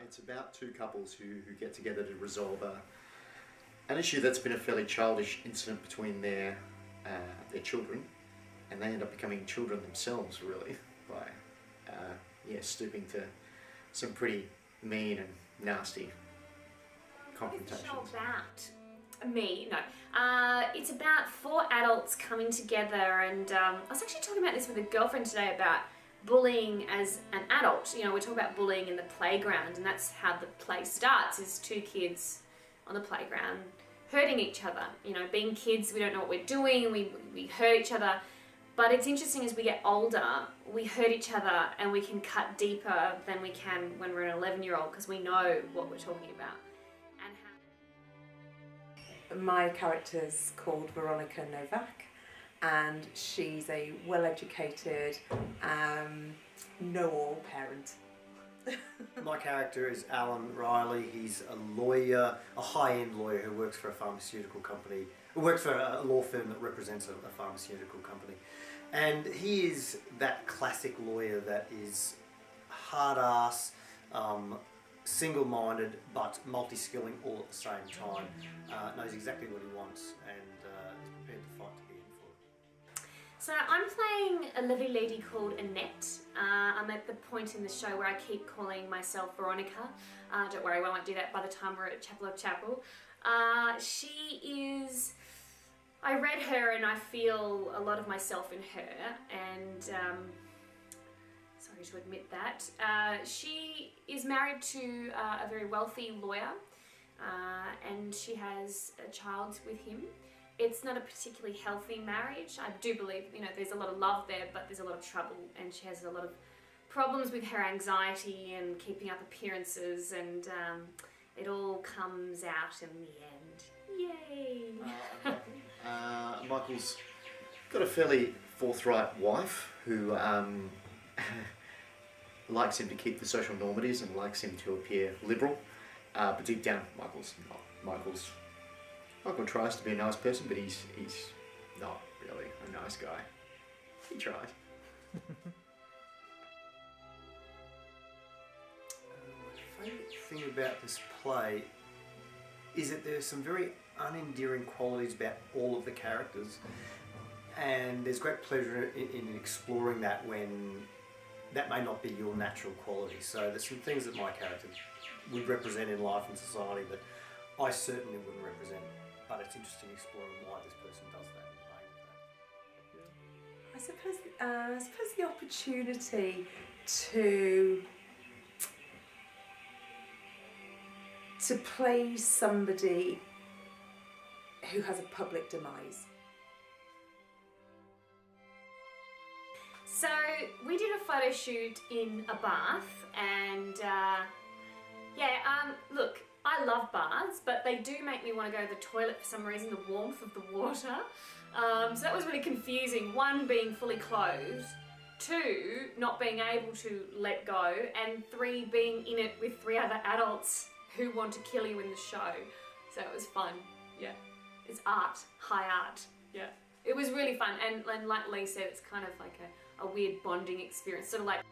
It's about two couples who get together to resolve an issue that's been a fairly childish incident between their children, and they end up becoming children themselves, really, by stooping to some pretty mean and nasty confrontations. It's about me, no. It's about four adults coming together, and I was actually talking about this with a girlfriend today about bullying as an adult. You know, we're talking about bullying in the playground, and that's how the play starts, is two kids on the playground hurting each other. You know, being kids, we don't know what we're doing, we hurt each other. But it's interesting, as we get older, we hurt each other and we can cut deeper than we can when we're an 11-year-old, because we know what we're talking about. And my character's called Veronica Novak, and she's a well-educated, know-all parent. My character is Alan Riley. He's a lawyer, a high-end lawyer who works for a pharmaceutical company, who works for a law firm that represents a pharmaceutical company. And he is that classic lawyer that is hard-ass, single-minded, but multi-skilling all at the same time. Knows exactly what he wants, and is prepared to fight to the end for it. so I'm playing a lovely lady called Annette. I'm at the point in the show where I keep calling myself Veronica. Don't worry, I won't do that by the time we're at Chapel of Chapel. She is... I read her and I feel a lot of myself in her, and sorry to admit that. She is married to a very wealthy lawyer, and she has a child with him. It's not a particularly healthy marriage. I do believe, you know, there's a lot of love there, but there's a lot of trouble, and she has a lot of problems with her anxiety and keeping up appearances, and it all comes out in the end. Yay! Michael's got a fairly forthright wife who likes him to keep the social normatives and likes him to appear liberal, but deep down Michael's not. Michael tries to be a nice person, but he's not really a nice guy. He tries. My favourite thing about this play is that there's some very unendearing qualities about all of the characters, and there's great pleasure in exploring that when that may not be your natural quality. So there's some things that my character would represent in life and society that I certainly wouldn't represent, but it's interesting exploring why this person does that and playing with that. I suppose the opportunity to play somebody who has a public demise. So we did a photo shoot in a bath, and look, I love baths, but they do make me want to go to the toilet for some reason, the warmth of the water. So that was really confusing. One, being fully clothed. Two, not being able to let go. And three, being in it with three other adults who want to kill you in the show. So it was fun, yeah. It's art, high art, yeah. It was really fun, and like Leigh said, it's kind of like a weird bonding experience, sort of like